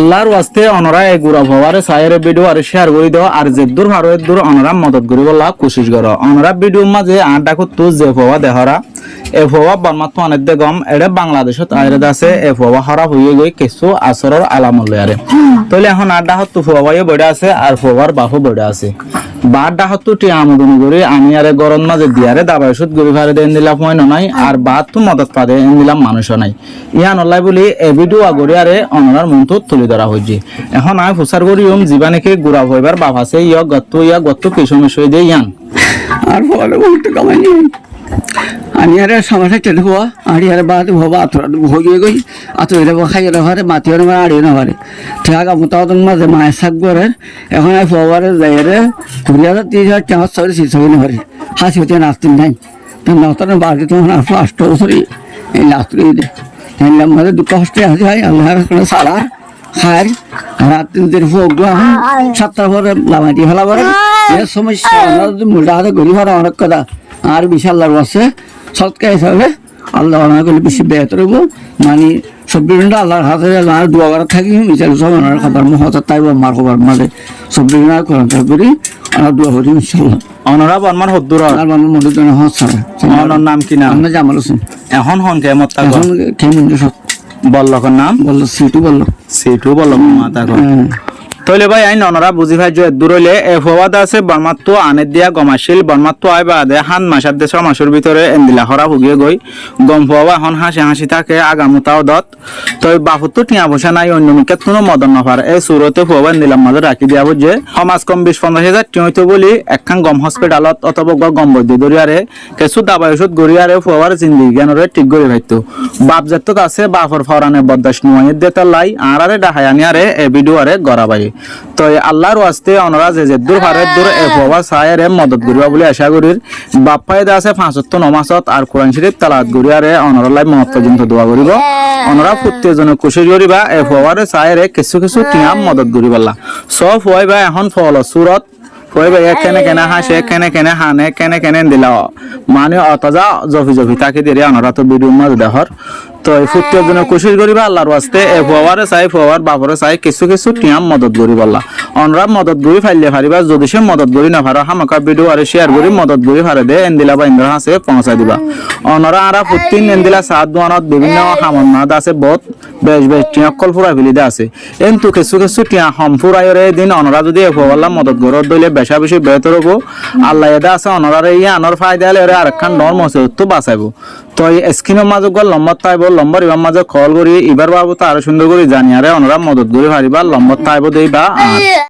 আল্লাহর ওয়াস্তে অনরা এই গুড়া ভবারে সায়ের ভিডিও আর শেয়ার করে দাও আর যে দূর ভারত দূর অনরা মদত করি বলা কোশিশ করো অনরা ভিডিও মাঝে আড্ডা করতো যে ভবা দেহরা এ ভবা বর্মাত্ম অনেক গম এটা বাংলাদেশত আয়রদ আছে এ ভবা হরা হয়ে গই কিছু আসরের আলামল আরে তাহলে এখন আড্ডা হতো ভবাইও বড় আছে আর ভবার বাহু বড় আছে বাড্ডা হতো টি আমদনি করে আমি আরে গরম মাঝে দিয়ারে দাবাই সুদ গরি ভারে দেন দিলাম হয় নাই আর বাদ তো মদত পাদে এন দিলাম মানুষ নাই ইয়া নলাই বলি এ ভিডিও আগরে আরে অনরার মনটো তুলি ধরা হইছে এখন আমি ফুসার করি জিবানেকে গুড়া হইবার বাপ আছে ইয়া গত্ত কিছু মিশই দে ইয়ান আর ফলে উল্টো কামাইনি আমি আরে সমস্যা টেনে হওয়া আড়ি আরে বাদ হবা আতরা হয়ে গই আতরা খাই রে মাতি রে আড়ি না পারে ঠিকা মোতাবক মাঝে মায়ের শাক করে এখন আমি ফোয়ারে যাই রে 20,000 টাকা সরি সিসই না পারে হাসি হতে নাস্তিন নাই তো নতন বাড়ি তো না ফাস্ট সরি এই লাস্টে দে এলাম মানে দুঃখ হস্তে আছে ভাই আল্লাহর কোন সালার খার রাত দিন ফোক গো সপ্তাহ পরে লামাটি হলা পরে এই সমস্যা যদি মুলটা হাতে গরি ভরা অনেক কথা আর বিশাল লাভ আছে সৎকার হিসাবে আল্লাহ অনেক বেশি বেহতর হইব মানে চব্বিশ ঘন্টা আল্লাহর হাতে আর দোয়া করা থাকি মিশাল সব ওনার খাবার মহত তাই মার খবর মাঝে চব্বিশ ঘন্টা কোরআন করি আর দোয়া করি ইনশাল্লাহ অনরা বর্মার হদ্দুর আর মানুষ মধ্যে জন্য হত ছাড়া অনর নাম কি নাম আমরা জামাল হোসেন এখন হন কেমত তা এখন কেমন সব বল্লকের নাম বললো সিটু বল্লক মাতা কর তইলে ভাই আইন অনরা বুঝি ভাই যে দূরলে এ ফওয়াদ আছে বর্মাত্ম আনে দিয়া গমাশিল বর্মাত্ম আই বাদে হান মাসার দেশ মাসের ভিতরে এন্দিলা হরা হুগিয়ে গই গম ফওয়া এখন হাসি থাকে আগামতাও দত তই বাহুত টিয়া বসা নাই অন্য মিকাত কোনো মদন নফার এই সুরতে ফওয়া এন্দিলাম মাঝে রাখি দিয়া বুঝে সমাজ কম 20-15,000 টিয়তো বলি একখান গম হসপিটালত অথবা গম বৈদ্য দরিয়ারে কিছু দাবাই ওষুধ গড়িয়ারে ফওয়ার জিন্দিগি জ্ঞানরে ঠিক গড়ি ভাইতো বাপ জাতক আছে বাপর ফরানে বদাস নুয়াইত দেতা লাই আরে ডাহায়ানি আরে এ ভিডিও আরে গরাবাই তো আল্লাহর ওয়াস্তে অনরা যে দূর ভারত দূর এ ভবা সায়ের মদত করিবা বলে আশা করির বাপ ফায়দা আছে 5 নমাজত আর কোরআন শরীফ তেলাওয়াত করিয়ারে অনরালাই মত পর্যন্ত দোয়া করিব অনরা প্রত্যেকজনে কোশিশ করিবা এ ভবারে সায়ের কিছু টিয়াম মদত করিবালা সব হইবা এখন ফল সুরত হইবা এখানে কেনা হাসে কেনে হানে কেনে দিলা মানে অতজা জফি তাকে দিয়ে অনরা তো ভিডিও মাঝ দেহর তো এই প্রত্যেকজনে কোশিশ করিবা আল্লাহর ওয়াস্তে এ ফওয়ারে চাই ফওয়ার বাপরে চাই কিছু টিয়াম মদত করিবাল্লা অনরা মদত করি ফাইলে ফারিবা যদি সে মদত করি না পারো হামাকা ভিডিও আর শেয়ার করি মদত করি ফারে দে এন্দিলা বা ইন্দ্র হাসে পৌঁছা দিবা অনরা আরা প্রতিদিন এন্দিলা সাত দোয়ানত বিভিন্ন হামনাদ আছে বহুত বেশ টিয়াকল ফুরা ফিলিদা আছে কিন্তু কিছু টিয়া হম ফুরাইরে দিন অনরা যদি এ ফওয়াল্লা মদত গরত দইলে বেশি বেহতর হবো আল্লাহ এদা আছে অনরার এই আনর ফায়দা হলে আরেকখান নর মসে তো বাঁচাইবো তো এই স্ক্রিনের মাঝে গল লম্বর তাইব লম্বর ইবার মাঝে কল করি এবার বাবু তো আরো সুন্দর করে জানি আরে অনরা মদত করি হারিবা লম্বর তাইব দেই বা